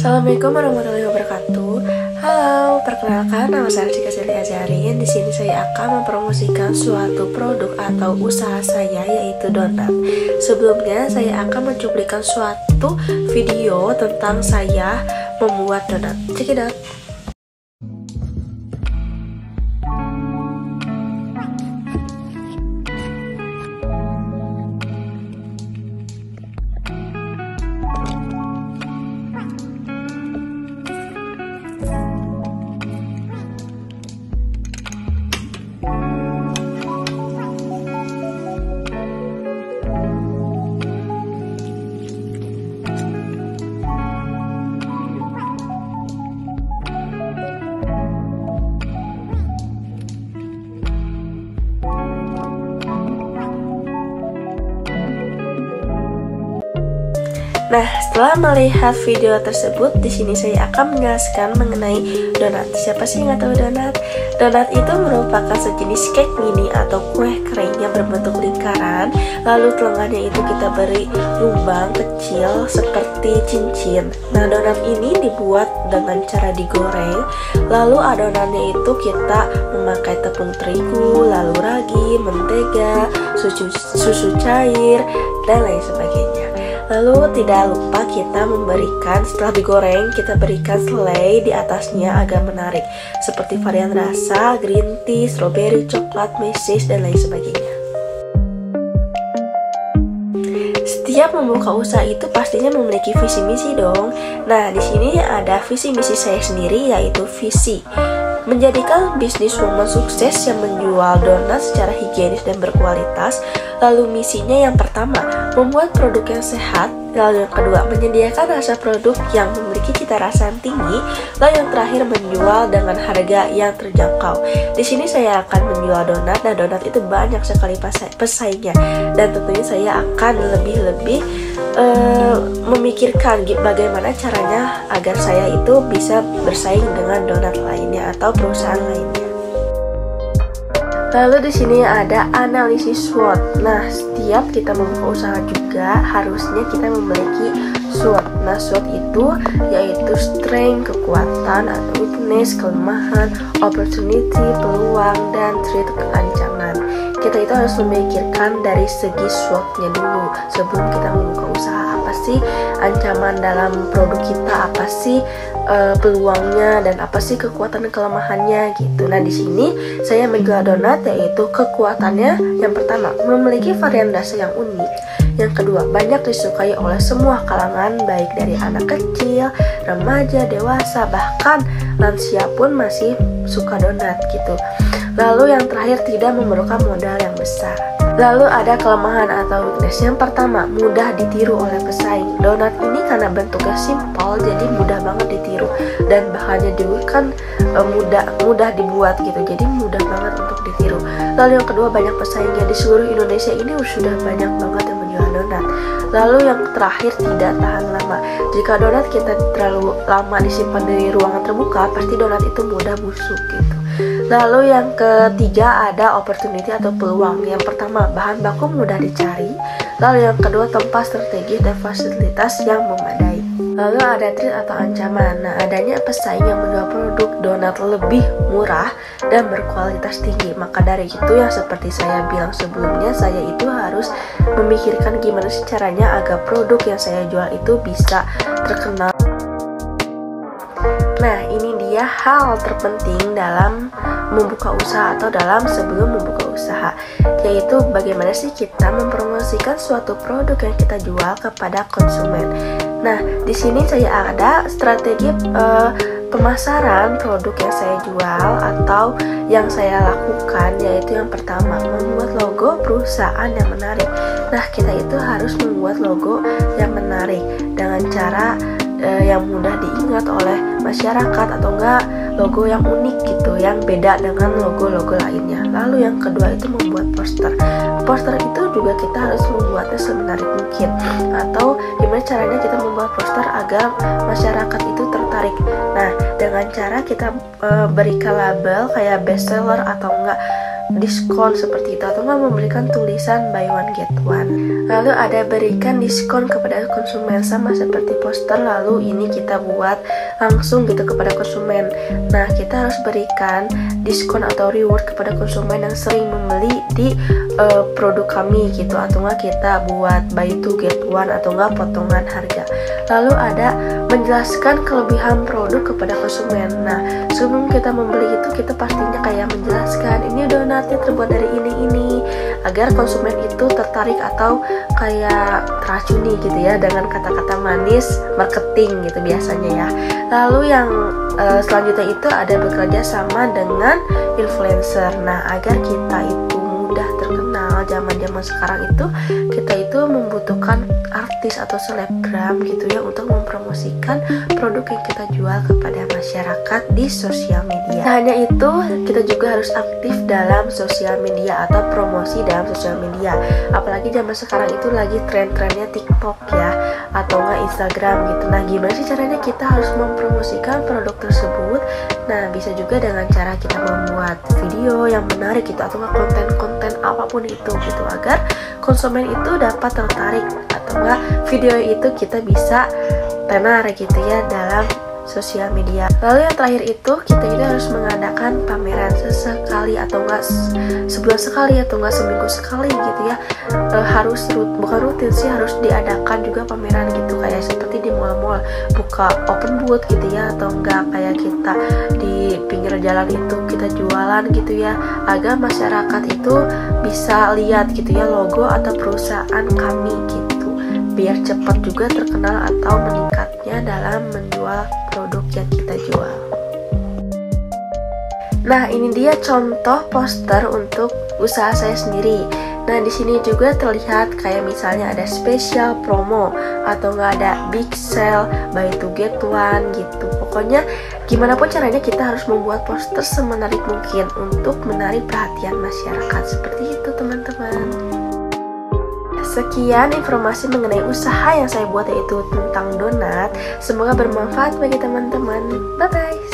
Assalamualaikum warahmatullahi wabarakatuh. Halo, perkenalkan nama saya Rizky Silly Azarin. Di sini saya akan mempromosikan suatu produk atau usaha saya, yaitu donat. Sebelumnya saya akan mencuplikan suatu video tentang saya membuat donat. Check it out. Nah, setelah melihat video tersebut, di sini saya akan menjelaskan mengenai donat. Siapa sih yang nggak tahu donat? Donat itu merupakan sejenis cake mini atau kue kering yang berbentuk lingkaran. Lalu telengahnya itu kita beri lubang kecil seperti cincin. Nah, donat ini dibuat dengan cara digoreng. Lalu adonannya itu kita memakai tepung terigu, lalu ragi, mentega, susu cair, dan lain sebagainya. Lalu tidak lupa kita memberikan, setelah digoreng, kita berikan selai di atasnya agar menarik, seperti varian rasa, green tea, strawberry, coklat, mesis, dan lain sebagainya. Setiap membuka usaha itu pastinya memiliki visi misi dong. Nah, di sini ada visi misi saya sendiri, yaitu visi menjadikan bisnis woman sukses yang menjual donat secara higienis dan berkualitas. Lalu misinya yang pertama, membuat produk yang sehat. Lalu yang kedua, menyediakan rasa produk yang memiliki cita rasa yang tinggi. Lalu yang terakhir, menjual dengan harga yang terjangkau. Di sini saya akan menjual donat, dan donat itu banyak sekali pesaingnya. Dan tentunya saya akan lebih memikirkan bagaimana caranya agar saya itu bisa bersaing dengan donat lainnya atau perusahaan lainnya. Lalu di sini ada analisis SWOT. Nah, setiap kita membuka usaha juga harusnya kita memiliki SWOT. Nah, SWOT itu yaitu strength, kekuatan atau weakness, kelemahan, opportunity, peluang, dan threat, ancaman. Kita itu harus memikirkan dari segi SWOT-nya dulu sebelum kita membuka usaha. Apa sih ancaman dalam produk kita, apa sih peluangnya, dan apa sih kekuatan dan kelemahannya gitu. Nah, di sini saya menjual donat, yaitu kekuatannya yang pertama, memiliki varian rasa yang unik. Yang kedua, banyak disukai oleh semua kalangan, baik dari anak kecil, remaja, dewasa, bahkan lansia pun masih suka donat gitu. Lalu yang terakhir, tidak memerlukan modal yang besar. Lalu ada kelemahan atau weakness. Yang pertama, mudah ditiru oleh pesaing. Donat ini karena bentuknya simpel, jadi mudah banget ditiru. Dan bahannya juga kan mudah dibuat gitu, jadi mudah banget untuk ditiru. Lalu yang kedua, banyak pesaingnya. Di seluruh Indonesia ini sudah banyak banget yang menjual donat. Lalu yang terakhir, tidak tahan lama. Jika donat kita terlalu lama disimpan di ruangan terbuka, pasti donat itu mudah busuk gitu. Lalu yang ketiga ada opportunity atau peluang. Yang pertama, bahan baku mudah dicari. Lalu yang kedua, tempat strategis dan fasilitas yang memadai. Lalu ada threat atau ancaman. Nah, adanya pesaing yang menjual produk donat lebih murah dan berkualitas tinggi. Maka dari itu, yang seperti saya bilang sebelumnya, saya itu harus memikirkan gimana sih caranya agar produk yang saya jual itu bisa terkenal. Nah, ini dia hal terpenting dalam membuka usaha atau dalam sebelum membuka usaha, yaitu bagaimana sih kita mempromosikan suatu produk yang kita jual kepada konsumen. Nah, di sini saya ada strategi pemasaran produk yang saya jual atau yang saya lakukan, yaitu yang pertama, membuat logo perusahaan yang menarik. Nah, kita itu harus membuat logo yang menarik dengan cara yang mudah diingat oleh masyarakat, atau enggak logo yang unik gitu, yang beda dengan logo-logo lainnya. Lalu yang kedua itu membuat poster. Poster itu juga kita harus membuatnya semenarik mungkin, atau gimana caranya kita membuat poster agar masyarakat itu tertarik. Nah, dengan cara kita berikan label kayak bestseller atau enggak diskon seperti itu, atau nggak memberikan tulisan buy one get one. Lalu ada berikan diskon kepada konsumen, sama seperti poster, lalu ini kita buat langsung gitu kepada konsumen. Nah, kita harus berikan diskon atau reward kepada konsumen yang sering membeli di produk kami gitu, atau nggak kita buat buy two get one, atau nggak potongan harga. Lalu ada menjelaskan kelebihan produk kepada konsumen. Nah, sebelum kita membeli itu kita pastinya kayak menjelaskan ini donatnya terbuat dari ini agar konsumen itu tertarik atau kayak teracuni gitu ya dengan kata-kata manis marketing gitu biasanya ya. Lalu yang selanjutnya itu ada bekerja sama dengan influencer. Nah, agar kita itu mudah terkenal, zaman-zaman sekarang itu kita itu membutuhkan artis atau selebgram gitu ya untuk mempromosikan produk yang kita jual kepada masyarakat di sosial media. Nah, hanya itu, kita juga harus aktif dalam sosial media atau promosi dalam sosial media. Apalagi zaman sekarang itu lagi tren-trennya TikTok ya, atau nggak Instagram gitu. Nah, gimana sih caranya kita harus mempromosikan produk tersebut? Nah, bisa juga dengan cara kita membuat video yang menarik gitu, atau nggak konten-konten apapun itu gitu, agar konsumen itu dapat tertarik, atau enggak video itu kita bisa tenar gitu ya dalam sosial media. Lalu yang terakhir itu kita itu harus mengadakan pameran sesekali, atau enggak sebulan sekali, atau enggak seminggu sekali gitu ya. Harus bukan rutin sih, harus diadakan juga pameran gitu, kayak seperti di mall-mall buka open booth gitu ya, atau enggak kayak kita di pinggir jalan itu kita jualan gitu ya, agar masyarakat itu bisa lihat gitu ya logo atau perusahaan kami gitu, biar cepat juga terkenal atau meningkatnya dalam menjual produk yang kita jual. Nah, ini dia contoh poster untuk usaha saya sendiri. Nah, di sini juga terlihat kayak misalnya ada spesial promo, atau nggak ada big sale, buy two get one gitu. Pokoknya gimana pun caranya kita harus membuat poster semenarik mungkin untuk menarik perhatian masyarakat. Seperti itu teman-teman. Sekian informasi mengenai usaha yang saya buat, yaitu tentang donat. Semoga bermanfaat bagi teman-teman. Bye-bye.